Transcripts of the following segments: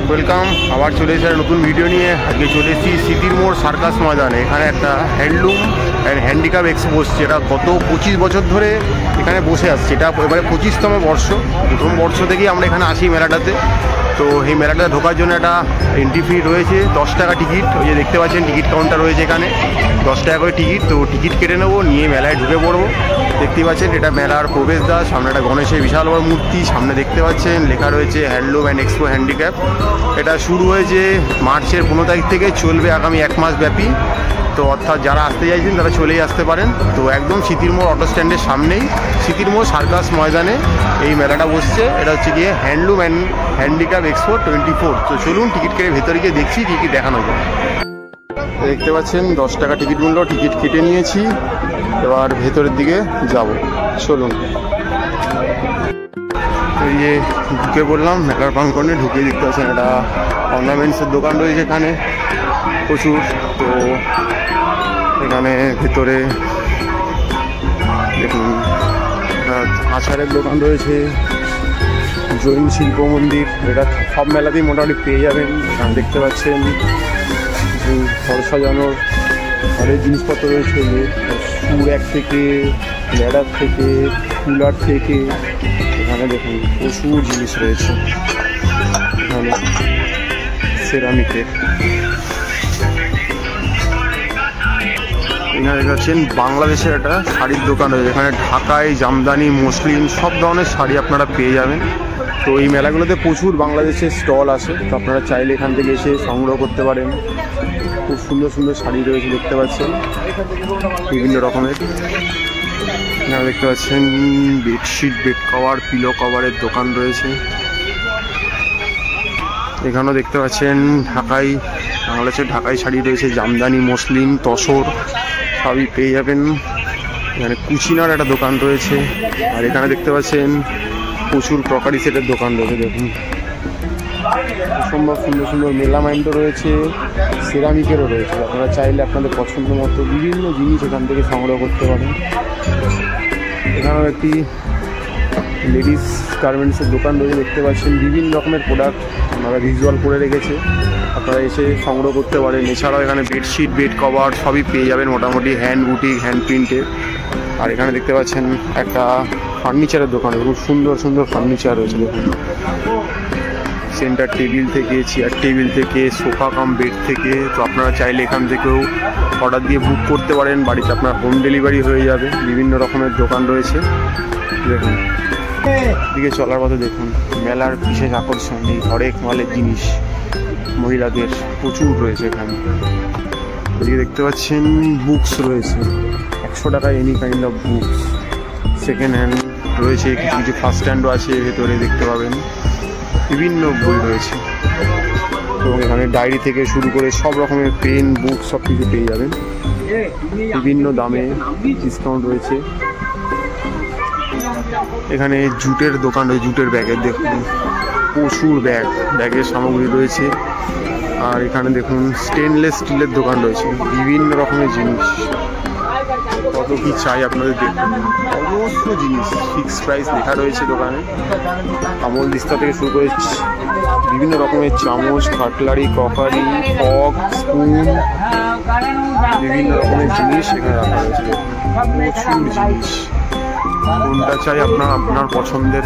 Welcome, আবার চলে এসেছে নতুন ভিডিও নিয়ে। আজকে চলে এসেছি স্মৃতির মোড় সার্কাস ময়দানে। এখানে একটা হ্যান্ডলুম অ্যান্ড হ্যান্ডিক্যাপ এক্সপো বসছে। এটা গত 25 বছর ধরে এখানে বসে আসছে। এটা এবারে 25তম বর্ষ। প্রথম বর্ষ থেকেই আমরা এখানে আসি মেলাটাতে। তো এই মেলাটা ঢোকার জন্য একটা এন্ট্রি ফি রয়েছে, 10 টাকা টিকিট। ওই যে দেখতে পাচ্ছেন টিকিট কাউন্টার রয়েছে এখানে, 10 টাকা করে টিকিট। তো টিকিট কেটে নেবো, নিয়ে মেলায় ঢুকে পড়বো। দেখতেই পাচ্ছেন এটা মেলার প্রবেশদ্বার। সামনে একটা গণেশের বিশাল বড় মূর্তি, সামনে দেখতে পাচ্ছেন লেখা রয়েছে হ্যান্ডলুম অ্যান্ড এক্সপো হ্যান্ডিক্যাপ। এটা শুরু হয়েছে মার্চের 15 তারিখ থেকে, চলবে আগামী 1 মাস ব্যাপী। তো অর্থাৎ যারা আসতে চাইছেন তারা চলেই আসতে পারেন। তো একদম স্মৃতির মোড় অটো স্ট্যান্ডের সামনেই স্মৃতির মোড় সার্কাস ময়দানে এই মেলাটা বসছে। এটা হচ্ছে গিয়ে হ্যান্ডলুম অ্যান্ড হ্যান্ডিক্যাপ এক্সপো 24। তো চলুন টিকিট কেটে ভেতরে গিয়ে দেখছি কী কী দেখানো যায়। দেখতে পাচ্ছেন 10 টাকা টিকিট মূল্য, টিকিট কেটে নিয়েছি। এবার ভেতরের দিকে যাব, চলুন। এই যে ঢুকে পড়লাম মেলার প্রাঙ্গণে। ঢুকে দেখতে পাচ্ছেন একটা অর্নামেন্টসের দোকান রয়েছে এখানে প্রচুর। তো এখানে ভেতরে দেখুন আচারের দোকান রয়েছে, জৈন শিল্প মন্দির। এটা সব মেলাতেই মোটামুটি পেয়ে যাবেন। এখানে দেখতে পাচ্ছেন কিছু ঘর সাজানোর ঘরের জিনিসপত্র রয়েছে, যে সুর এক থেকে, ল্যাডার থেকে, কুলার থেকে। এখানে দেখুন প্রচুর জিনিস রয়েছে এখানে সেরামিকের। এখানে দেখাচ্ছেন বাংলাদেশের একটা শাড়ির দোকান রয়েছে। এখানে ঢাকাই, জামদানি, মসলিন সব ধরনের শাড়ি আপনারা পেয়ে যাবেন। তো এই মেলাগুলোতে প্রচুর বাংলাদেশের স্টল আছে। তো আপনারা চাইলে এখান থেকে এসে সংগ্রহ করতে পারেন। খুব সুন্দর সুন্দর শাড়ি রয়েছে দেখতে পাচ্ছেন, বিভিন্ন রকমের। এখানে দেখতে পাচ্ছেন বেডশিট, বেড কভার, পিলো কভারের দোকান রয়েছে। এখানেও দেখতে পাচ্ছেন ঢাকাই, বাংলাদেশের ঢাকাই শাড়ি রয়েছে, জামদানি, মসলিন, তসর সবই পেয়ে যাবেন। এখানে কুচিনার একটা দোকান রয়েছে। আর এখানে দেখতে পাচ্ছেন প্রচুর ক্রকারি সেটের দোকান রয়েছে। দেখুন অসম্ভব সুন্দর সুন্দর মেলামাইন্ডও রয়েছে, সেরামিকেরও রয়েছে। আপনারা চাইলে আপনাদের পছন্দ মতো বিভিন্ন জিনিস এখান থেকে সংগ্রহ করতে পারেন। এখানেও একটি লেডিস গার্মেন্টসের দোকান রয়েছে দেখতে পাচ্ছেন। বিভিন্ন রকমের প্রোডাক্ট আপনারা ভিজুয়াল করে রেখেছে, আপনারা এসে সংগ্রহ করতে পারেন। এছাড়াও এখানে বেডশিট, বেড কভার সবই পেয়ে যাবেন মোটামুটি হ্যান্ড বুটিক, হ্যান্ড প্রিন্টের। আর এখানে দেখতে পাচ্ছেন একটা ফার্নিচারের দোকান, খুব সুন্দর সুন্দর ফার্নিচার রয়েছে। দেখুন সেন্টার টেবিল থেকে, চেয়ার টেবিল থেকে, সোফা কাম বেড থেকে। তো আপনারা চাইলে এখান থেকেও অর্ডার দিয়ে বুক করতে পারেন, বাড়িতে আপনার হোম ডেলিভারি হয়ে যাবে। বিভিন্ন রকমের দোকান রয়েছে। দেখুন দিকে চলার পথে দেখুন মেলার বিশেষ আকর্ষণ এই হরেক মালের জিনিস মহিলাদের প্রচুর রয়েছে এখানে। এদিকে দেখতে পাচ্ছেন বুকস রয়েছে, 100 টাকায় any kind of books. Second hand রয়েছে, কিছু কিছু ফার্স্ট হ্যান্ডও আছে ভেতরে দেখতে পাবেন। বিভিন্ন বই রয়েছে এবং এখানে ডায়েরি থেকে শুরু করে সব রকমের পেন, বুক সব কিছু পেয়ে যাবেন। বিভিন্ন দামে ডিসকাউন্ট রয়েছে। এখানে জুটের দোকান রয়েছে, জুটের ব্যাগের দেখুন প্রচুর ব্যাগের সামগ্রী রয়েছে। আর এখানে দেখুন স্টেনলেস স্টিলের দোকান রয়েছে, বিভিন্ন রকমের জিনিস। কত কি চাই আপনাদের দেখুন, অজস্র জিনিস। ফিক্সড প্রাইস লেখা রয়েছে দোকানে। আমল দিস্তা থেকে শুরু করে বিভিন্ন রকমের চামচ, কাটলারি, ক্রকারি, ফক, স্পুন, বিভিন্ন রকমের জিনিস এখানে রাখা রয়েছে। প্রচুর জিনিস, কোনটা চাই আপনার পছন্দের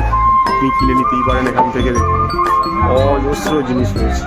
আপনি কিনে নিতেই পারেন এখান থেকে। দেখুন অজস্র জিনিস রয়েছে।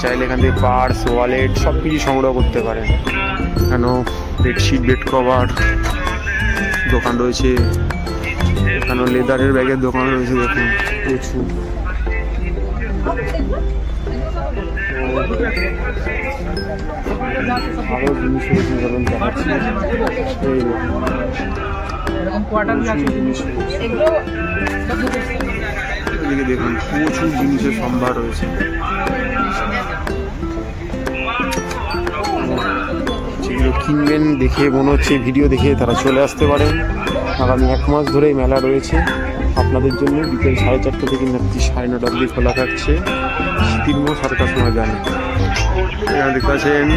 চাইলে এখান থেকে পার্স, ওয়ালেট সব কিছু সংগ্রহ করতে পারেন। এখানেও বেডশিট, বেড কভার দোকান রয়েছে, এখানেও লেদারের ব্যাগের দোকান রয়েছে। দেখুন প্রচুর। আরও জিনিস রয়েছে যেমন দেখাচ্ছি, এদিকে দেখুন প্রচুর জিনিসের সম্ভার রয়েছে। যেগুলো কিনবেন দেখে মনে হচ্ছে ভিডিও দেখে তারা চলে আসতে পারেন। আগামী 1 মাস ধরে এই মেলা রয়েছে আপনাদের জন্য। বিকেল 4:30 থেকে রাত্রি 9:30 অবধি খোলা থাকছে সিতির মোড় সার্কাস ময়দানে। এখানে দেখতে পাচ্ছেন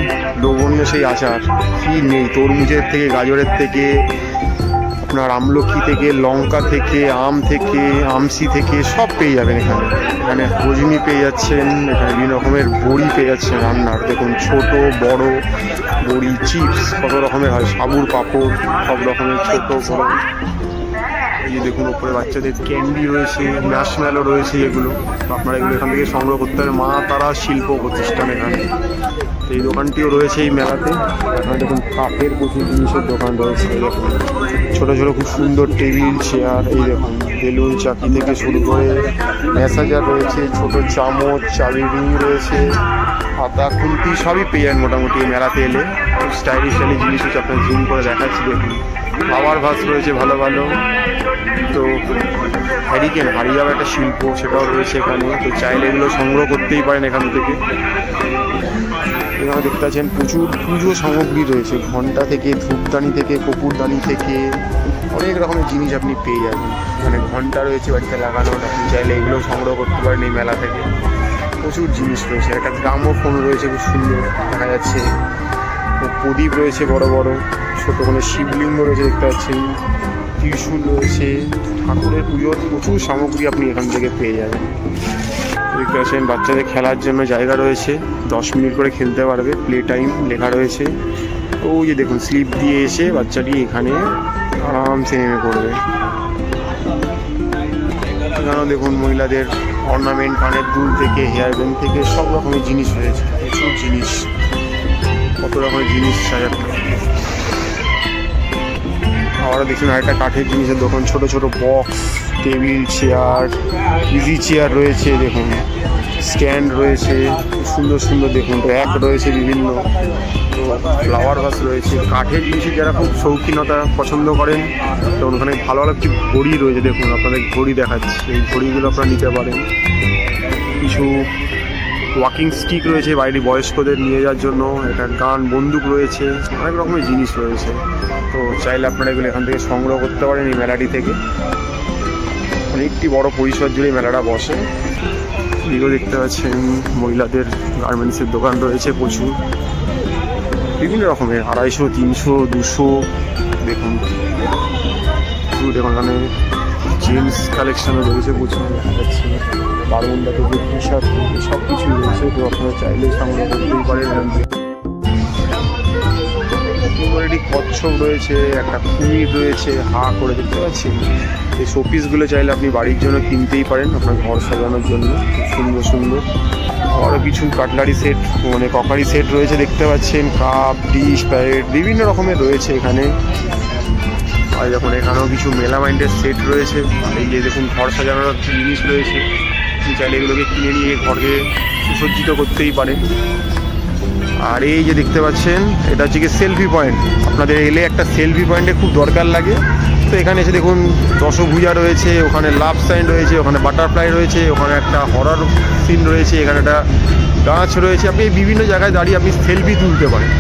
লবণ্য সেই আচার, কি নেই, তরমুজের থেকে, গাজরের থেকে, আপনার আমলকি থেকে, লঙ্কা থেকে, আম থেকে, আমসি থেকে সব পেয়ে যাবেন এখানে। এখানে রজনী পেয়ে যাচ্ছেন, এখানে বিভিন্ন রকমের বড়ি পেয়ে যাচ্ছেন রান্নার। দেখুন ছোট বড় বড়ি, চিপস কত রকমের হয়, সাবুর পাঁপড় সব রকমের ছোট বড়। এই যে দেখুন ওপরে বাচ্চাদের ক্যান্ডি রয়েছে, ম্যাশমেলো রয়েছে, এগুলো আপনারা এগুলো এখান থেকে সংগ্রহ করতে পারেন। মা তারা শিল্প প্রতিষ্ঠান এখানে। এই দোকানটিও রয়েছে এই মেলাতে। এখানে দেখুন কাঠের প্রচুর জিনিসের দোকান রয়েছে। দেখুন ছোটো ছোটো খুব সুন্দর টেবিল চেয়ার, এই দেখুন বেলুন চাকি থেকে শুরু করে ম্যাসাজার রয়েছে, ছোট চামচ, চাবি রিং রয়েছে, হাতা খুন্তি সবই পেয়ে যান মোটামুটি এই মেলাতে এলে। খুব স্টাইলিশ স্টাইলিশ জিনিস হচ্ছে, আপনার জুম করে দেখাচ্ছি। দেখুন ফ্লাওয়ার ভাস রয়েছে ভালো ভালো। তো হ্যারিকেন, হারিয়াও একটা শিল্প, সেটাও রয়েছে এখানে। তো চাইলে এগুলো সংগ্রহ করতেই পারেন এখান থেকে। এখানে দেখতে পাচ্ছেন প্রচুর পুজো সামগ্রী রয়েছে, ঘণ্টা থেকে, ধূপদানি থেকে, কপুরদানি থেকে অনেক রকমের জিনিস আপনি পেয়ে যাবেন। এখানে ঘণ্টা রয়েছে বাড়িতে লাগানোর, আপনি চাইলে এগুলো সংগ্রহ করতে পারেন এই মেলা থেকে। প্রচুর জিনিস রয়েছে। একটা গ্রামোফোন রয়েছে খুব সুন্দর দেখা যাচ্ছে, প্রদীপ রয়েছে বড় বড়, ছোট কোনো শিবলিঙ্গ রয়েছে দেখতে পাচ্ছেন, ত্রিশূল রয়েছে, ঠাকুরের পুজোর প্রচুর সামগ্রী আপনি এখান থেকে পেয়ে যাবেন। দেখতে পাচ্ছেন বাচ্চাদের খেলার জন্য জায়গা রয়েছে, 10 মিনিট করে খেলতে পারবে, প্লে টাইম লেখা রয়েছে। ওই যে দেখুন স্লিপ দিয়ে এসে বাচ্চাটি এখানে আরামসে নেমে পড়বে। এখানেও দেখুন মহিলাদের অর্নামেন্ট, কানের দুল থেকে, হেয়ার ব্যান্ড থেকে সব রকমের জিনিস রয়েছে, প্রচুর জিনিস, কত রকমের জিনিস সাজানো। আবারও দেখুন আরেকটা কাঠের জিনিসের দোকান, ছোট ছোট box, table chair, easy chair রয়েছে, দেখুন স্ট্যান্ড রয়েছে সুন্দর সুন্দর, দেখুন র্যাক রয়েছে বিভিন্ন, তো ফ্লাওয়ার ভাস রয়েছে। কাঠের জিনিসের যারা খুব শৌখিনতা পছন্দ করেন তো ওখানে ভালো ভালো কিছু ঘড়ি রয়েছে। দেখুন আপনাদের ঘড়ি দেখাচ্ছি, এই ঘড়িগুলো আপনারা নিতে পারেন। কিছু ওয়াকিং স্টিক রয়েছে বাইরে বয়স্কদের নিয়ে যাওয়ার জন্য, একটা গান, বন্দুক রয়েছে, অনেক রকমের জিনিস রয়েছে। তো চাইলে আপনারা এগুলো এখান থেকে সংগ্রহ করতে পারেন এই মেলাটি থেকে। অনেকটি বড় পরিসর জুড়ে মেলাটা বসে। এগুলো দেখতে পাচ্ছেন মহিলাদের গার্মেন্টসের দোকান রয়েছে প্রচুর, বিভিন্ন রকমের 250, 300, 200। দেখুন এখানে জেন্টস কালেকশনও রয়েছে প্রচুর দেখা যাচ্ছে, বারমুন্ডা থেকে টি শার্ট থেকে সব কিছুই রয়েছে। তো আপনারা চাইলে সংগ্রহ করতেই পারেন এখান থেকে। একটি কচ্ছপ রয়েছে, একটা কুমির রয়েছে হা করে, দেখতে পাচ্ছেন। এই শোপিসগুলো চাইলে আপনি বাড়ির জন্য কিনতেই পারেন, আপনার ঘর সাজানোর জন্য খুব সুন্দর সুন্দর। আরও কিছু কাটলারি সেট, মানে ককারি সেট রয়েছে দেখতে পাচ্ছেন, কাপ, ডিশ, প্যারেট বিভিন্ন রকমের রয়েছে এখানে। আর যখন এখানেও কিছু মেলামাইন্ডের সেট রয়েছে, এই যে দেখুন ঘর সাজানোর জিনিস রয়েছে, আপনি চাইলে এগুলোকে কিনে নিয়ে ঘরকে সুসজ্জিত করতেই পারেন। আর এই যে দেখতে পাচ্ছেন এটা হচ্ছে কি সেলফি পয়েন্ট, আপনাদের এলে একটা সেলফি পয়েন্টে খুব দরকার লাগে। তো এখানে এসে দেখুন দশভুজা রয়েছে, ওখানে লাভ সাইন রয়েছে, ওখানে বাটারফ্লাই রয়েছে, ওখানে একটা হরর সিন রয়েছে, এখানে একটা গাছ রয়েছে। আপনি বিভিন্ন জায়গায় দাঁড়িয়ে আপনি সেলফি তুলতে পারেন।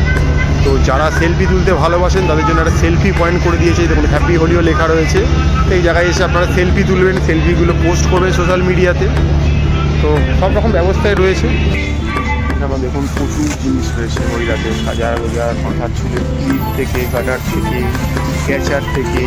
তো যারা সেলফি তুলতে ভালোবাসেন তাদের জন্য একটা সেলফি পয়েন্ট করে দিয়েছে, দেখুন হ্যাপি হোলিও লেখা রয়েছে। তো এই জায়গায় এসে আপনারা সেলফি তুলবেন, সেলফিগুলো পোস্ট করবেন সোশ্যাল মিডিয়াতে। তো সব রকম ব্যবস্থায় রয়েছে। আমার দেখুন প্রচুর জিনিস রয়েছে মহিলাদের, হাজার হাজার মাথার চুলের ক্লিপ থেকে, কাটার থেকে, ক্যাচার থেকে।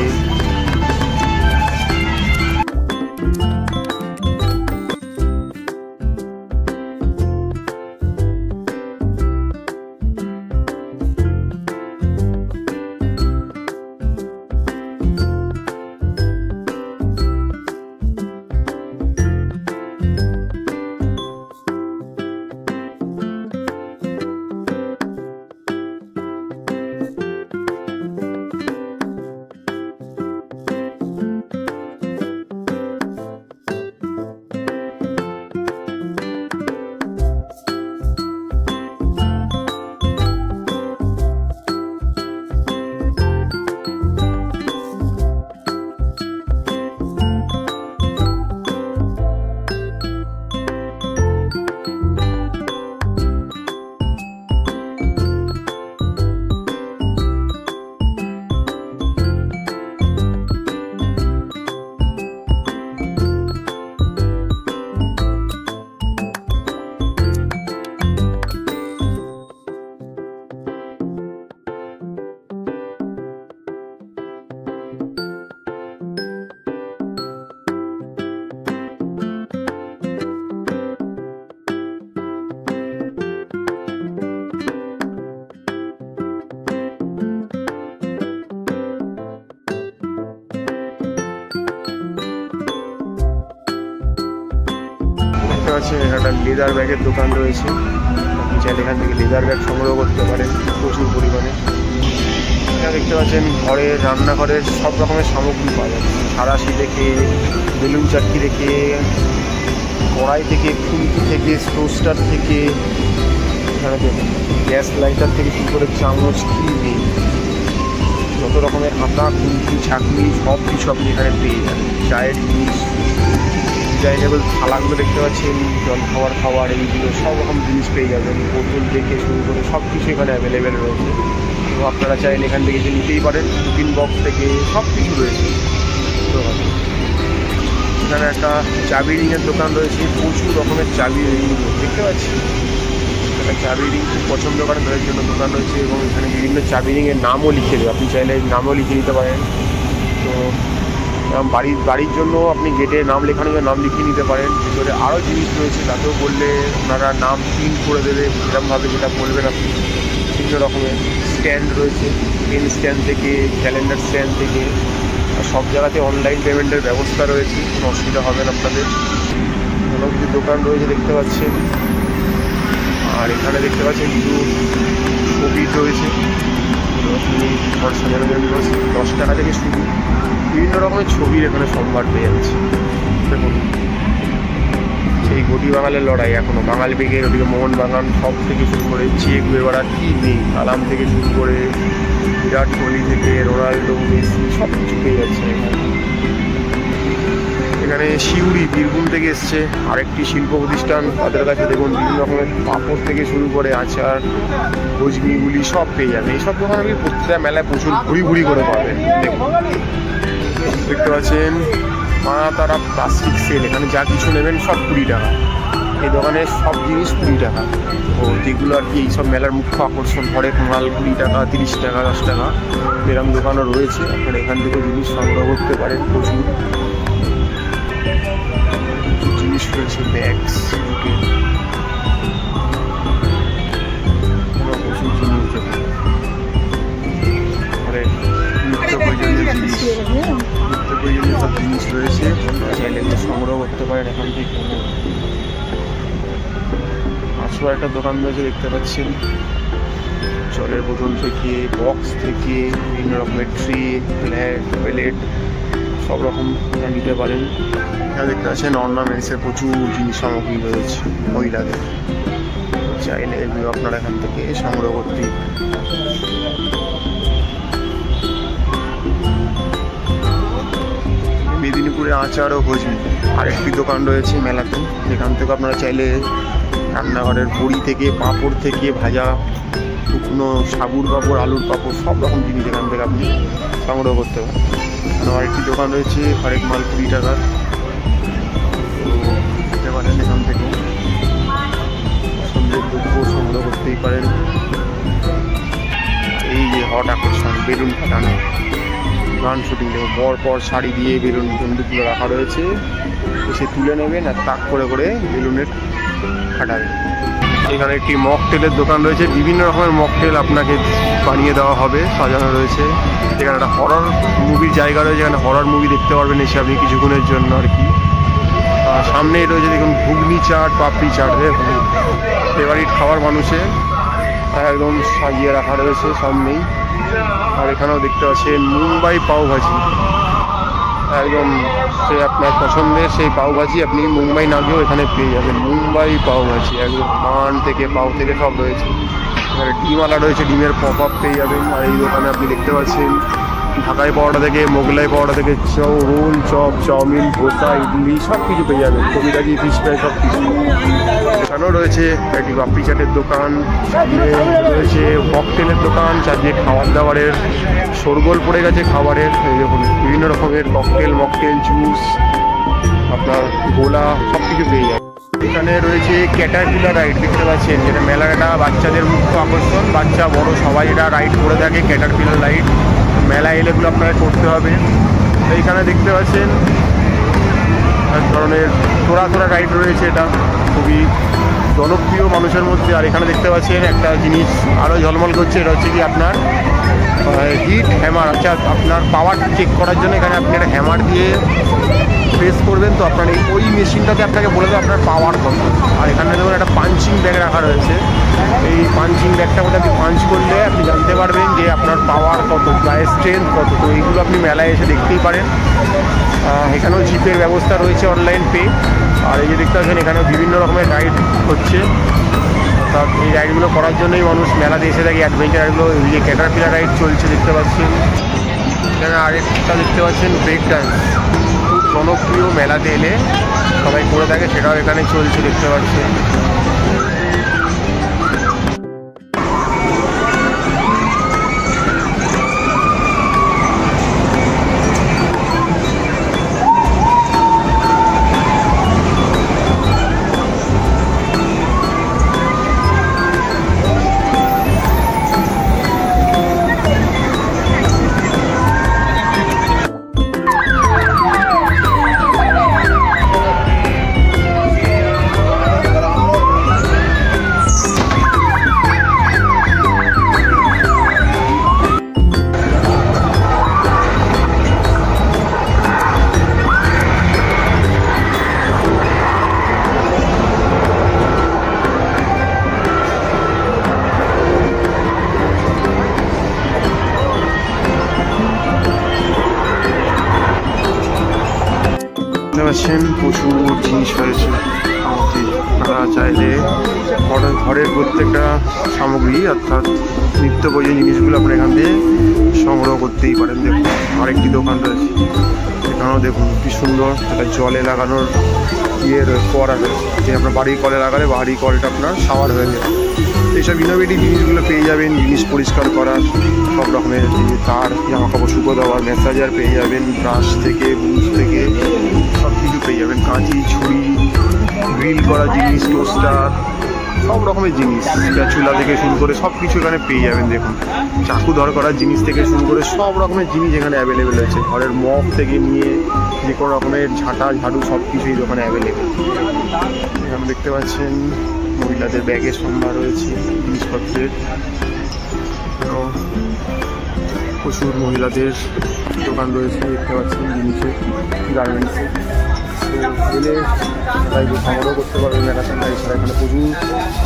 পাচ্ছেন একটা লেদার ব্যাগের দোকান রয়েছে। আপনি চাইলে এখান থেকে লেদার ব্যাগ সংগ্রহ করতে পারেন প্রচুর পরিমাণে। এখানে দেখতে পাচ্ছেন ঘরের রান্নাঘরের সব রকমের সামগ্রী পাওয়া যাচ্ছে, সারাশি থেকে বেলুন চাটকি থেকে কড়াই থেকে খুন্তি থেকে টোস্টার থেকে এখানে দেখুন গ্যাস লাইটার থেকে শুরু করে চামচ কিনবে যত রকমের হাতা খুন্তি ছাঁকনি সব কিছু আপনি এখানে পেয়ে যাবেন। চায়ের জিনিস ডিজাইনেবল থালাগুলো দেখতে পাচ্ছেন, জল খাবার এইগুলো সব রকম জিনিস পেয়ে যাবেন। বোতল থেকে শুরু করে সব কিছু এখানে অ্যাভেলেবেল রয়েছে। তো আপনারা চাইলে এখান থেকে নিতেই পারেন, টিফিন বক্স থেকে সব কিছু রয়েছে। তো এখানে একটা চাবি রিংয়ের দোকান রয়েছে, প্রচুর রকমের চাবি রিং দেখতে পাচ্ছি। একটা চাবি রিং খুব পছন্দ করেন তাদের জন্য দোকান রয়েছে, এবং এখানে বিভিন্ন চাবি রিংয়ের নামও লিখে দেবে, আপনি চাইলে নামও লিখে নিতে পারেন। তো বাড়ির জন্য আপনি গেটে নাম লেখানো নাম লিখিয়ে নিতে পারেন। ভিতরে আরও জিনিস রয়েছে, তাতেও বললে ওনারা নাম প্রিন্ট করে দেবে সেরকমভাবে যেটা বলবেন আপনি। বিভিন্ন রকমের স্ট্যান্ড রয়েছে, পেন স্ট্যান্ড থেকে ক্যালেন্ডার স্ট্যান্ড থেকে, আর সব জায়গাতে অনলাইন পেমেন্টের ব্যবস্থা রয়েছে, কোনো অসুবিধা হবে না আপনাদের। অনেক কিছু দোকান রয়েছে দেখতে পাচ্ছেন। আর এখানে দেখতে পাচ্ছেন কিছু ছবি রয়েছে, আপনি ঘর সাজানোর জন্য 10 টাকা থেকে শুরু বিভিন্ন রকমের ছবির এখানে সম্ভার পেয়ে যাচ্ছে। দেখুন সেই ঘটি বাঙালের লড়াই এখনও, বাঙালি বেগের ওদিকে মোহনবাগান সব থেকে শুরু করে চেয়ে ঘুরে বেড়া কী নেই, কালাম থেকে শুরু করে বিরাট কোহলি থেকে রোনাল্ডো মেসি সব কিছু পেয়ে যাচ্ছে এখানে। এখানে শিউরি বীরভূম থেকে এসছে আরেকটি শিল্প প্রতিষ্ঠান, তাদের কাছে দেখুন বিভিন্ন রকমের পাপড় থেকে শুরু করে আচার ভোজমিগুলি সব পেয়ে যাবে। এইসব দোকান আপনি প্রত্যেকটা মেলায় প্রচুর ভুড়ি করে পাবেন। দেখুন দেখতে পাচ্ছেন মা তারা প্লাস্টিক সেল, এখানে যা কিছু নেবেন সব 20 টাকা। এই দোকানের সব জিনিস 20 টাকা। তো যেগুলো আর কি এইসব মেলার মুখ্য আকর্ষণ, হরেক মাল 20 টাকা 30 টাকা 10 টাকা এরকম দোকানও রয়েছে। আপনারা এখান থেকে জিনিস সংগ্রহ করতে পারেন, প্রচুর জিনিস রয়েছে, ব্যাগস প্রচুর জিনিস নিত্য প্রয়োজনীয় সব জিনিস রয়েছে, চাইলে এগুলো সংগ্রহ করতে পারেন এখান থেকে। আসলে একটা দোকান রয়েছে দেখতে পাচ্ছেন, জলের বোতল থেকে বক্স থেকে বিভিন্ন রকমের ট্রে প্লেট সব রকম নিতে পারেন। এখানে দেখতে পাচ্ছেন অর্নামেন্টসের প্রচুর জিনিস সামগ্রী রয়েছে মহিলাদের, চাইলে এগুলো আপনারা এখান থেকে সংগ্রহ করতে। মেদিনীপুরে আচার ও ভোজমি আরেকটি দোকান রয়েছে মেলাতে, যেখান থেকে আপনারা চাইলে রান্নাঘরের বড়ি থেকে পাঁপড় থেকে ভাজা শুকনো সাবুর পাঁপড় আলুর পাঁপড় সব রকম জিনিস এখান থেকে আপনি সংগ্রহ করতে পারেন। আরেকটি দোকান রয়েছে হরেক মাল 20 টাকার, দিতে পারেন এখান থেকে পছন্দের দ্রব্য সংগ্রহ করতেই পারেন। এই যে হট আকর্ষণ বেলুন ফাটানো গান শুটিং, দেখুন পর শাড়ি দিয়ে বেলুন বন্দুকগুলো রাখা রয়েছে, সে তুলে নেবেন আর তাক করে করে বেলুনের ফাটাবেন। এখানে একটি মকটেলের দোকান রয়েছে, বিভিন্ন রকমের মকটেল আপনাকে বানিয়ে দেওয়া হবে, সাজানো রয়েছে। এখানে একটা হরর মুভির জায়গা রয়েছে, এখানে হরর মুভি দেখতে পারবেন এসে আপনি কিছুক্ষণের জন্য আর কি। সামনেই রয়েছে দেখুন ঘুগনি চাট পাপড়ি চাট, দেখুন ফেভারিট খাবার মানুষের একদম সাজিয়ে রাখা রয়েছে সামনেই। আর এখানেও দেখতে পাচ্ছেন মুম্বাই পাওভাজি, একদম সে আপনার পছন্দের সেই পাওভাজি আপনি মুম্বাই না গিয়েও এখানে পেয়ে যাবেন। মুম্বাই পাওভাজি একদম পান থেকে পাও থেকে সব রয়েছে। এখানে ডিমওয়ালা রয়েছে, ডিমের পপ আপ পেয়ে যাবেন। আর এই দোকানে আপনি দেখতে পাচ্ছেন ঢাকাই পাওয়াটা থেকে মোগলাই পাওয়াটা থেকে roll chop chowmein dosa idli সব কিছু পেয়ে যাবেন, কবিরাজি ফিশ ফ্রাই সব কিছু। এখানেও রয়েছে একটি পাপড়ি চাটের দোকান, সামনে রয়েছে ককটেলের দোকান, চারদিকে খাবার দাবারের শোরগোল পড়ে গেছে খাবারের। এই দেখুন বিভিন্ন রকমের ককটেল মকটেল জুস আপনার গোলা সব কিছু পেয়ে যাবে। এখানে রয়েছে ক্যাটারপিলার রাইড দেখতে পাচ্ছেন, যেটা মেলার একটা বাচ্চাদের মুখ্য আকর্ষণ, বাচ্চা বড় সবাই এটা রাইড করে থাকে ক্যাটারপিলার রাইড। মেলা এলেগুলো আপনারা করতে হবে। এইখানে দেখতে পাচ্ছেন এক ধরনের তোরা রাইড রয়েছে, এটা খুবই জনপ্রিয় মানুষের মধ্যে। আর এখানে দেখতে পাচ্ছেন একটা জিনিস আরও ঝলমল করছে, এটা হচ্ছে কি আপনার হিট হ্যামার, আচ্ছা আপনার পাওয়ার চেক করার জন্য এখানে আপনি একটা হ্যামার দিয়ে প্রেস করবেন তো আপনার ওই মেশিনটাতে আপনাকে বলে দেবে আপনার পাওয়ার কত। আর এখানে দেখুন একটা পাঞ্চিং ব্যাগ রাখা রয়েছে, এই পাঞ্চিং ব্যাগটার মধ্যে আপনি পাঞ্চ করলে আপনি জানতে পারবেন যে আপনার পাওয়ার কত, গায়ের স্ট্রেংথ কত। তো এইগুলো আপনি মেলায় এসে দেখতেই পারেন। এখানেও জিপের ব্যবস্থা রয়েছে, অনলাইন পে। আর এই যে দেখতে পাচ্ছেন এখানেও বিভিন্ন রকমের রাইড হচ্ছে, অর্থাৎ এই রাইডগুলো করার জন্যই মানুষ মেলাতে এসে থাকে। অ্যাডভেঞ্চার রাইডগুলো, এই যে ক্যাটারপিলার রাইড চলছে দেখতে পাচ্ছেন। এখানে আরেকটা দেখতে পাচ্ছেন ব্রেক ডান্স, খুব জনপ্রিয়, মেলাতে এলে সবাই করে থাকে, সেটাও এখানে চলছে দেখতে পাচ্ছেন। প্রচুর জিনিস রয়েছে, আপনারা চাইলে ঘরের প্রত্যেকটা সামগ্রী অর্থাৎ নিত্য প্রয়োজনীয় জিনিসগুলো আপনারা এখান থেকে সংগ্রহ করতেই পারেন। দেখুন আরেকটি দোকান রয়েছে, এখানেও দেখুন কি সুন্দর একটা জলে লাগানোর করা রয়েছে, যে আপনার বাড়ির কলে লাগালে বাড়ির কলটা আপনার শাওয়ার হয়ে যাবে। এইসব ইনোভেটিভ জিনিসগুলো পেয়ে যাবেন, জিনিস পরিষ্কার করার সব রকমের, তার জামা কাপড় শুকো দেওয়ার ম্যাসাজার পেয়ে যাবেন, ব্রাশ থেকে ব্রুশ থেকে সব কিছু পেয়ে যাবেন, কাঁচি ছুরি, গ্রিল করা জিনিস, টোস্টার, সব রকমের জিনিস, চুলা থেকে শুরু করে সব কিছু এখানে পেয়ে যাবেন। দেখুন চাকু ধর করার জিনিস থেকে শুরু করে সব রকমের জিনিস এখানে অ্যাভেলেবেল আছে। ঘরের মগ থেকে নিয়ে যে কোনো রকমের ঝাঁটা ঝাড়ু সব কিছুই দোকানে অ্যাভেলেবেল। এখানে দেখতে পাচ্ছেন মহিলাদের ব্যাগের সম্ভার রয়েছে জিনিসপত্রের, প্রচুর মহিলাদের দোকান রয়েছে দেখতে পাচ্ছেন জিনিসের, গার্মেন্টসের। তো এলে তাই সংগ্রহ করতে পারবেন মেলাতে। এছাড়া এখানে প্রচুর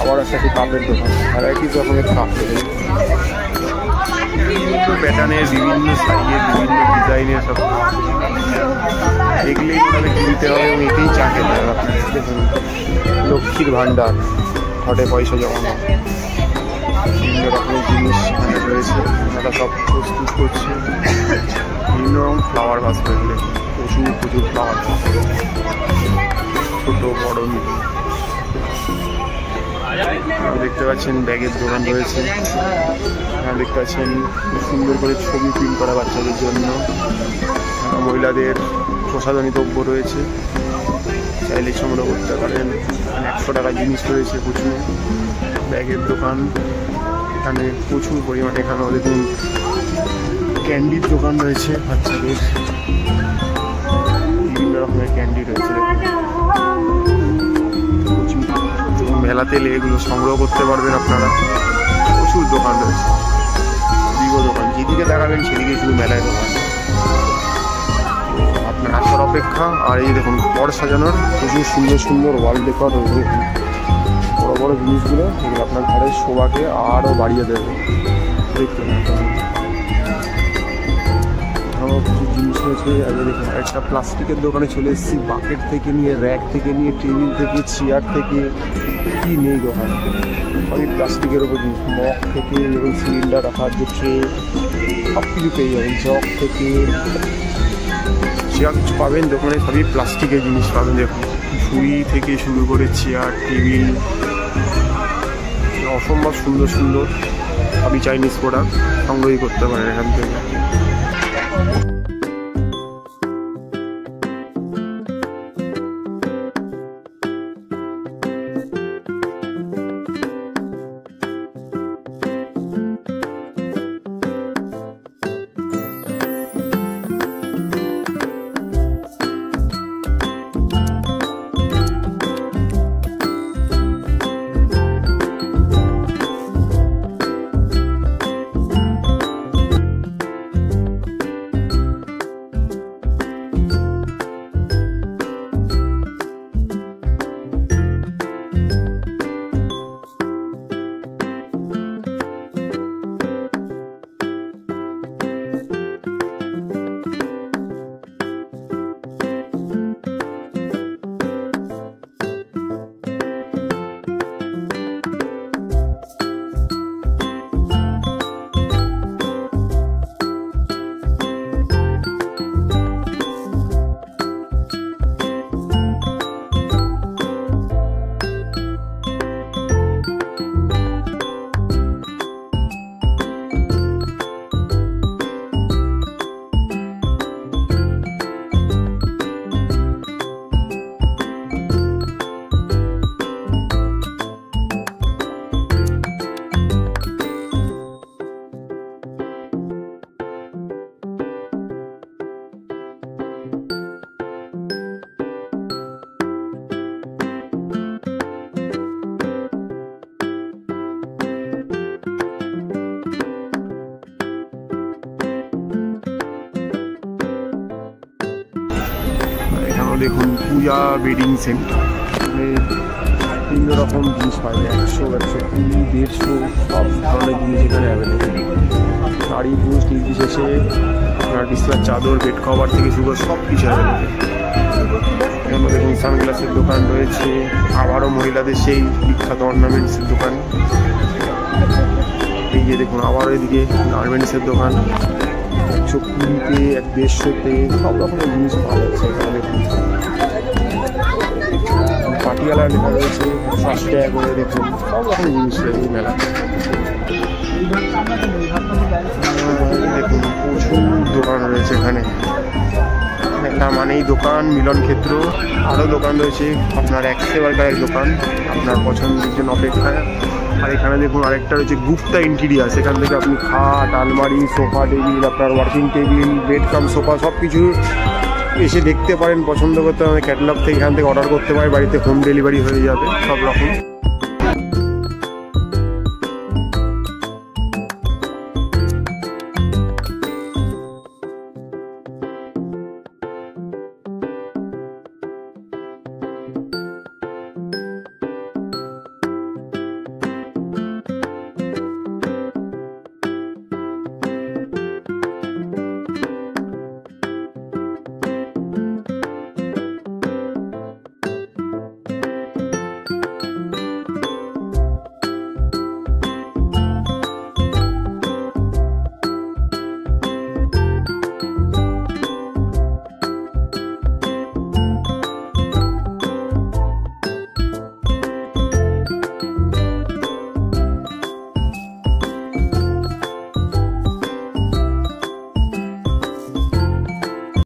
আবার একটা কাপের দোকান, ভ্যারাইটিস রকমের কাপ রয়েছে, বিভিন্ন প্যাটার্নের, বিভিন্ন সাইজের, বিভিন্ন ডিজাইনের সব। এগুলোই তাহলে কিনতে হবে এবং এটাই চা খেতে হবে আপনার। দেখুন লক্ষ্মীর ভাণ্ডার, ঘটে পয়সা জমানো, বিভিন্ন রকমের জিনিস এখানে রয়েছে, তারা সব প্রস্তুত করছে। বিভিন্ন রকম ফ্লাওয়ার ভাস রয়েছে, প্রচুর প্রচুর ফ্লাওয়ার ভাস, ছোটো বড় মিলে। দেখতে পাচ্ছেন ব্যাগের দোকান রয়েছে, দেখতে পাচ্ছেন খুব সুন্দর করে ছবি প্রিন্ট করা বাচ্চাদের জন্য। মহিলাদের প্রসাধনী দ্রব্য রয়েছে, চাইলে সংগ্রহ করতে পারেন। 100 টাকার জিনিস রয়েছে প্রচুর। ব্যাগের দোকান এখানে প্রচুর পরিমাণে। এখানেও দেখুন ক্যান্ডির দোকান রয়েছে বাচ্চাদের, বিভিন্ন রকমের ক্যান্ডি রয়েছে। মেলাতে এলে এগুলো সংগ্রহ করতে পারবেন আপনারা। প্রচুর দোকান রয়েছে, বিগো দোকান, যেদিকে দেখাবেন সেদিকে শুধু মেলায় দোকান, আপনার আসার অপেক্ষা। আর এই দেখুন ঘর সাজানোর প্রচুর সুন্দর সুন্দর ওয়াল ডেকর রয়েছে, বড় বড় জিনিসগুলো, এগুলো আপনার ঘরের শোভাকে আরও বাড়িয়ে দেবে। দেখতে আরও কিছু জিনিস রয়েছে। আগে দেখুন একটা প্লাস্টিকের দোকানে চলে এসেছি, বাকেট থেকে নিয়ে, র্যাক থেকে নিয়ে, টেবিল থেকে, চেয়ার থেকে, কি নেই দোকানে সবই প্লাস্টিকের ওপর জিনিস। মগ থেকে এবং সিলিন্ডার রাখার যে ট্রে সব কিছু পেয়ে যাবেন, জগ থেকে যা কিছু পাবেন দোকানে সবই প্লাস্টিকের জিনিস পাবেন। দেখুন ঝুড়ি থেকে শুরু করে চেয়ার, টেবিল, অসম্ভব সুন্দর সুন্দর সবই চাইনিজ প্রোডাক্ট সংগ্রহ করতে পারেন এখান থেকে। দেখুন পূজা বেডিং সেন্টার, বিভিন্ন রকম জিনিস পাওয়া যায়, 100, 120, 150 সব ধরনের জিনিস এখানে অ্যাভেলেবেল। শাড়ি পুরুষ নির্বিশেষে আপনার বিছানার চাদর, বেড কভার থেকে শুরু করে সব কিছু অ্যাভেলেবেল। এখানে দেখুন সানগ্লাসের দোকান রয়েছে, আবারও মহিলাদের সেই বিখ্যাত অর্নামেন্টসের দোকান। এই যে দেখুন আবারও এদিকে গার্মেন্টসের দোকান, 120-তে, 150-তে সব রকমের জিনিস পাওয়া যাচ্ছে এখানে। দেখুন পাটিয়ালা লেখা রয়েছে 180 টাকা করে, দেখুন সব রকমের জিনিস রয়েছে মেলা। দেখুন প্রচুর দোকান রয়েছে এখানে, মেলা মানেই দোকান, মিলন ক্ষেত্র। আরও দোকান রয়েছে আপনার একশে বার্গারের দোকান, আপনার পছন্দের জন্য অপেক্ষায়। আর এখানে দেখুন আরেকটা রয়েছে গুপ্তা ইন্টিরিয়ার, সেখান থেকে আপনি খাট, আলমারি, সোফা, টেবিল, আপনার ওয়ার্কিং টেবিল, বেড কাম সোফা সব কিছু এসে দেখতে পারেন, পছন্দ করতে আমাদের ক্যাটালগ থেকে এখান থেকে অর্ডার করতে পারেন, বাড়িতে হোম ডেলিভারি হয়ে যাবে সব রকম।